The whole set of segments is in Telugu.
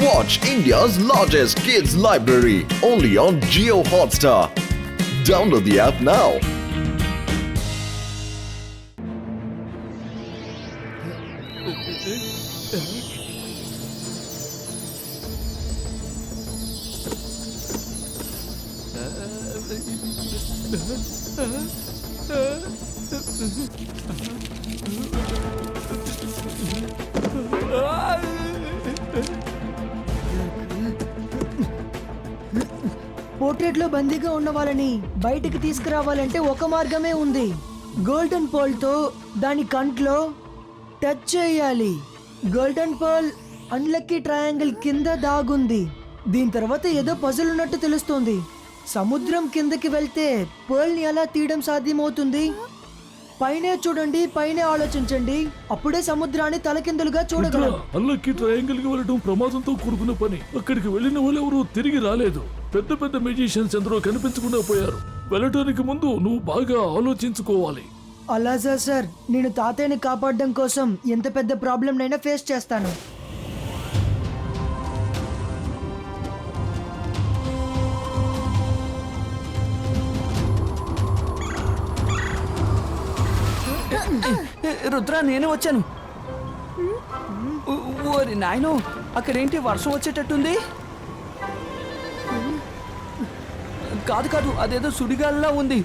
Watch India's largest kids library only on Jio Hotstar. Download the app now. Portrait లో బందీగా ఉన్న వాళ్ళని బయటికి తీసుకురావాలంటే ఒక మార్గమే ఉంది. గోల్డెన్ పోల్ తో దాని కంట్లో టచ్ చేయాలి. గోల్డెన్ పోల్ అన్లక్కీ ట్రయాంగిల్ కింద దాగుంది. దీని తర్వాత ఏదో పజిల్ ఉన్నట్టు తెలుస్తోంది. సముద్రం కిందకి వెళ్తే పోల్ ని ఎలా తీయడం సాధ్యమవుతుంది? పైనే చూడండి, పైనే ఆలోచించండి, అప్పుడే సముద్రాన్ని తలకిందులుగా చూడగలం. అల్లకి ట్రయాంగిల్ కి వెళ్ళడం ప్రమాదంతో కూడుకున్న పని. అక్కడికి వెళ్ళిన వాళ్ళు ఎవరు తిరిగి రాలేదు. పెద్ద పెద్ద మ్యూజిషియన్స్ ఎందరో కనిపించకుండా పోయారు. వెళ్ళటానికి ముందు నువ్వు బాగా ఆలోచించుకోవాలి. అలాజా సార్, నేను తాతయ్యని కాపాడడం కోసం ఎంత పెద్ద ప్రాబ్లం నైనా ఫేస్ చేస్తాను. రుద్ర, నేను వచ్చాను. ఓరి నాయనో, అక్కడేంటి వర్షం వచ్చేటట్టుంది? కాదు కాదు, అదేదో సుడిగాలిలా ఉంది.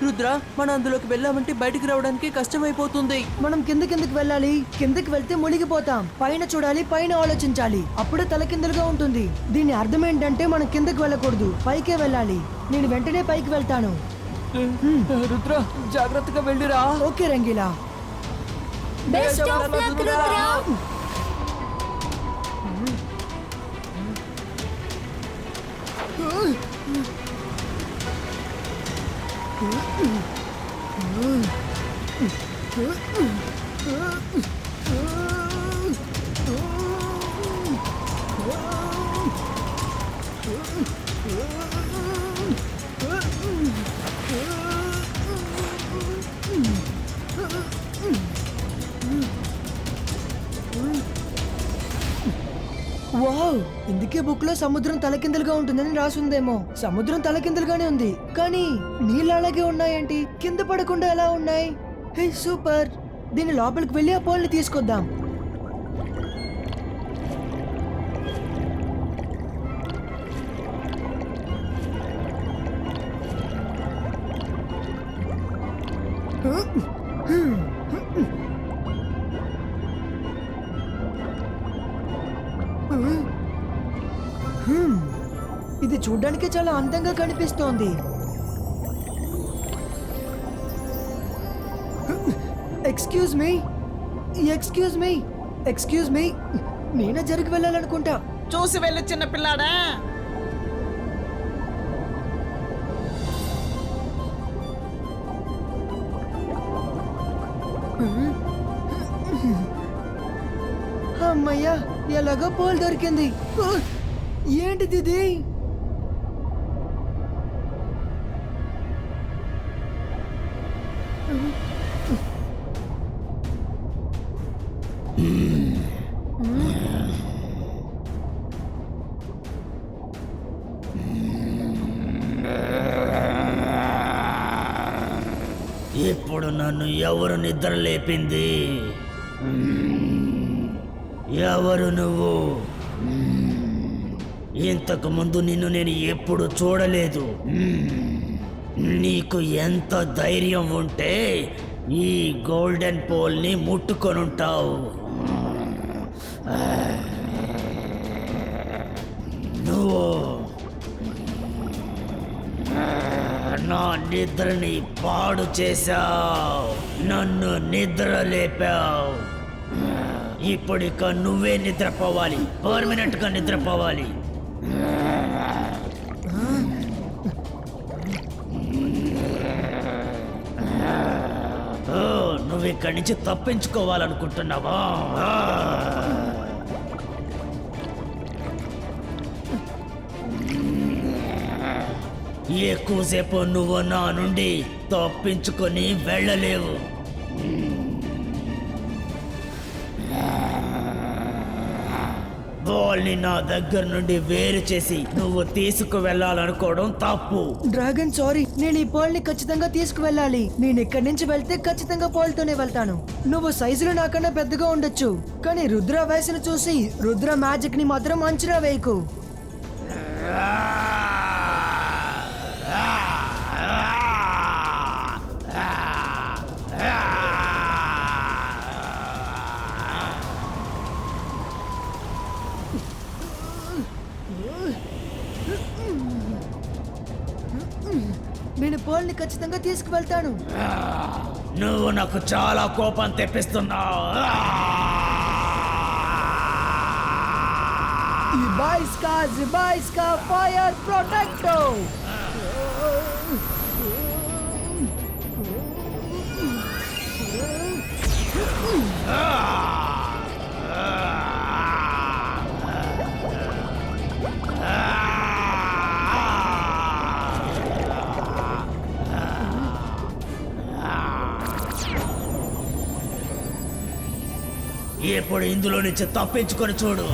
రుద్ర, మనం అందులోకి వెళ్ళామంటే బయటికి రావడానికి కష్టమైపోతుంది. మనం కిందకి వెళ్ళాలి. కిందకి వెళ్తే మునిగిపోతాం. పైన చూడాలి, పైన ఆలోచించాలి, అప్పుడే తలకిందులుగా ఉంటుంది. దీని అర్థం ఏంటంటే మనం కిందకి వెళ్ళకూడదు, పైకే వెళ్ళాలి. నేను వెంటనే పైకి వెళ్తాను. రుద్ర, జాగ్రత్తగా వెళ్ళిరా. Okay Rangeela. Best of luck Rudra. Wow, ఇందుకే బుక్ లో సముద్రం తలకిందులుగా ఉంటుందని రాసుందేమో. సముద్రం తలకిందులుగానే ఉంది, కానీ నీళ్ళు అలాగే ఉన్నాయేంటి? కింద పడకుండా ఎలా ఉన్నాయి? హే సూపర్! దీని లోపలికి వెళ్ళి ఆ పోల్ని తీసుకొద్దాం. ఇది చూడ్డానికి చాలా అందంగా కనిపిస్తోంది. Excuse me, excuse me, excuse me, నేనే జరిగి వెళ్ళాలనుకుంటా. చూసి వెళ్ళి చిన్న పిల్లాడా. అమ్మయ్యా, ఎలాగో పోల్ దొరికింది. ఏంటిది ఇది? ఇప్పుడు నన్ను ఎవరు నిద్ర లేపింది? ఎవరు నువ్వు? ఇంతకు ముందు నిన్ను నేను ఎప్పుడు చూడలేదు. నీకు ఎంత ధైర్యం ఉంటే ఈ గోల్డెన్ పోల్ని ముట్టుకొనుంటావు? నువ్వు నా నిద్రని పాడు చేశావు, నన్ను నిద్ర లేపావు. ఇప్పుడిక నువ్వే నిద్రపోవాలి, పర్మనెంట్ గా నిద్రపోవాలి. నువ్వు ఇక్కడి నుంచి తప్పించుకోవాలనుకుంటున్నావా? ఎక్కువసేపు నువ్వు నా నుండి తప్పించుకొని వెళ్ళలేవు. బాల్ ని నా దగ్గర నుండి వేరు చేసి నువ్వు తీసుకు వెళ్ళాలనుకోవడం తప్పు. డ్రాగన్ సారీ, నేను ఈ పోల్ ని ఖచ్చితంగా తీసుకువెళ్ళాలి. నేను ఇక్కడి నుంచి వెళ్తే ఖచ్చితంగా పోల్ తోనే వెళ్తాను. నువ్వు సైజులో నాకన్నా పెద్దగా ఉండొచ్చు, కానీ రుద్ర వయసును చూసి రుద్ర మ్యాజిక్ ని మాత్రం అంచనా వేయకు. నేను పోల్ ని ఖచ్చితంగా తీసుకువెళ్తాను. నువ్వు నాకు చాలా కోపం తెప్పిస్తున్నావు. Zibaiska Fire Protector! ఇప్పుడు ఇందులో నుంచి తప్పించుకొని చూడు.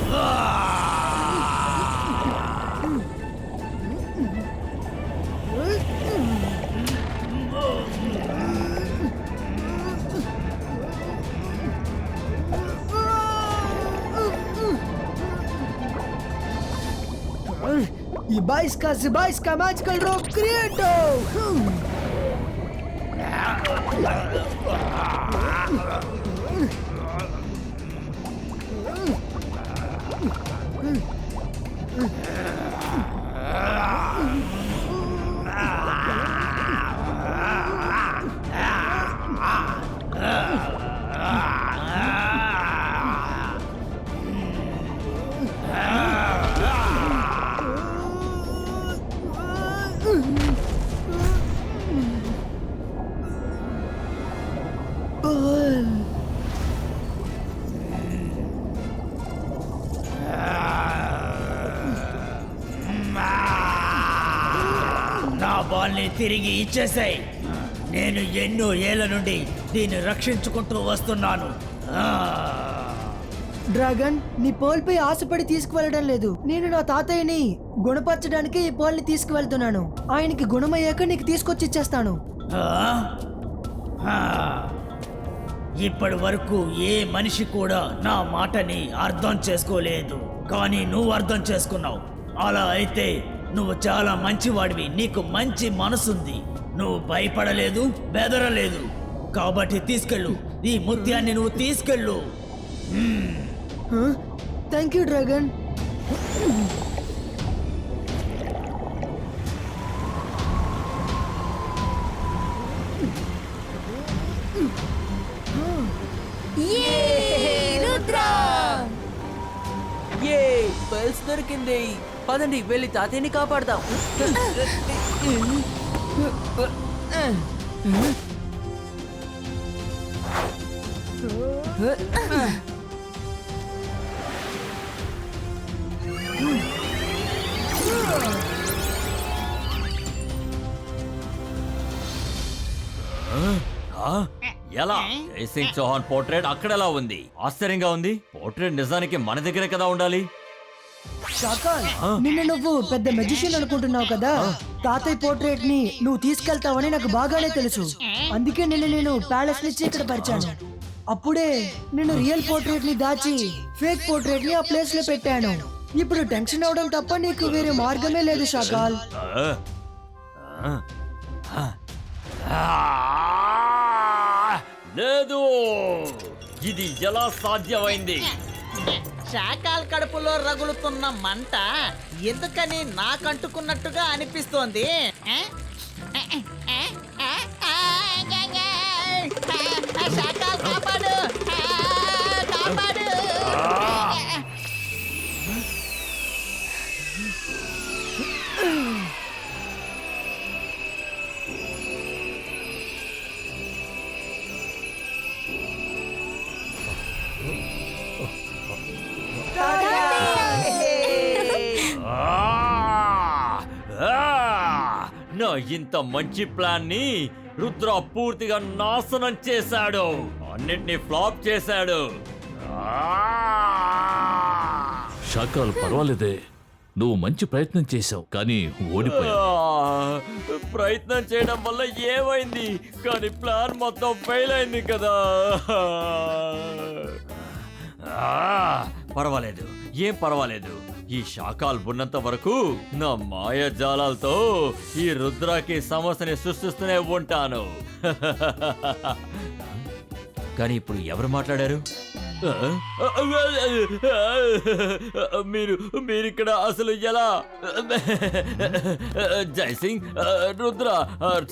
Zibaiska Magical Rope Creator! నా బాల్ని తిరిగి ఇచ్చేసాయి. నేను ఎన్నో ఏళ్ల నుండి దీన్ని రక్షించుకుంటూ వస్తున్నాను. డ్రాగన్, నీ పోల్ పై ఆశపడి తీసుకువెళ్ళడం లేదు. నేను నా తాతయ్యని గుణపరచడానికి ఈ పోల్ ని తీసుకువెళ్తున్నాను. ఆయనకి గుణమయ్యాక నీకు తీసుకొచ్చి ఇచ్చేస్తాను. ఇప్పటి వరకు ఏ మనిషి కూడా నా మాటని అర్థం చేసుకోలేదు, కానీ నువ్వు అర్థం చేసుకున్నావు. అలా అయితే నువ్వు చాలా మంచివాడివి, నీకు మంచి మనసుంది, నువ్వు భయపడలేదు, బెదరలేదు. కాబట్టి తీసుకెళ్ళు, ఈ ముత్యాన్ని నువ్వు తీసుకెళ్ళు. Thank you dragon. బెల్స్ దొరికింది. పదండి వెళ్ళి తాతయ్యని కాపాడదాం. ఎలా జైసింగ్ చౌహాన్ పోర్ట్రేట్ అక్కడెలా ఉంది? ఆశ్చర్యంగా ఉంది. పోర్ట్రేట్ నిజానికి మన దగ్గరే కదా ఉండాలి. నిన్ను నువ్వు పెద్ద మెజిషియన్ అనుకుంటున్నావు కదా. తాతయ్య పోర్ట్రేట్ ని నువ్వు తీసుకెళ్తావని నాకు బాగానే తెలుసు. అందుకే నేను ప్యాలెస్ నుంచి ఇక్కడ పరిచాను. అప్పుడే నేను రియల్ పోర్ట్రేట్ ని దాచి ఫేక్ పోర్ట్రేట్ ని ఆ ప్లేస్ లో పెట్టాను. ఇప్పుడు టెన్షన్ అవడం తప్ప నీకు వేరే మార్గమే లేదు షాకాల్. లేదు, ఇది ఎలా సాధ్యమైంది? శాకాల్ కడుపులో రగులుతున్న మంట ఎందుకని నాకంటుకున్నట్టుగా అనిపిస్తోంది. శాకాల్ కాపాడు, కాపాడు. నా ఇంత మంచి ప్లాన్ ని రుద్ర పూర్తిగా నాశనం చేశాడు, అన్నిటినీ ఫ్లాప్ చేశాడు. శాకాలు పర్వాలేదే, నువ్వు మంచి ప్రయత్నం చేశావు కానీ ఓడిపోయావు. ప్రయత్నం చేయడం వల్ల ఏమైంది, కానీ ప్లాన్ మొత్తం ఫెయిల్ అయింది కదా. పర్వాలేదు, ఏం పర్వాలేదు. ఈ శాకాలు ఉన్నంత వరకు నా మాయాజాలాలతో ఈ రుద్రాకి సమస్యని సృష్టిస్తూనే ఉంటాను. కానీ ఇప్పుడు ఎవరు మాట్లాడారు? మీరు ఇక్కడ అసలు ఎలా? జైసింగ్, రుద్ర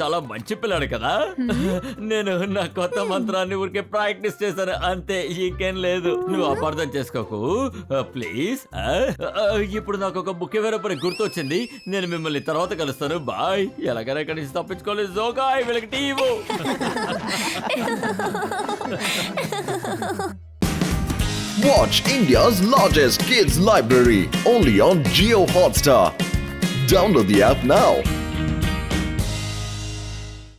చాలా మంచి పిల్లాడు కదా. నేను నా కొత్త మంత్రాన్ని ఊరికే ప్రాక్టీస్ చేశాను అంతే, ఇంకేం లేదు. నువ్వు అపార్థం చేసుకోకు ప్లీజ్. ఇప్పుడు నాకు ఒక ముఖ్యమైన పని గుర్తొచ్చింది. నేను మిమ్మల్ని తర్వాత కలుస్తాను. బాయ్. ఎలాగైనా ఇక్కడి నుంచి తప్పించుకోలేదు. జోగాయ్, వీళ్ళకి టీవో. Watch India's largest kids library only on Geo Hotstar. Download the app now.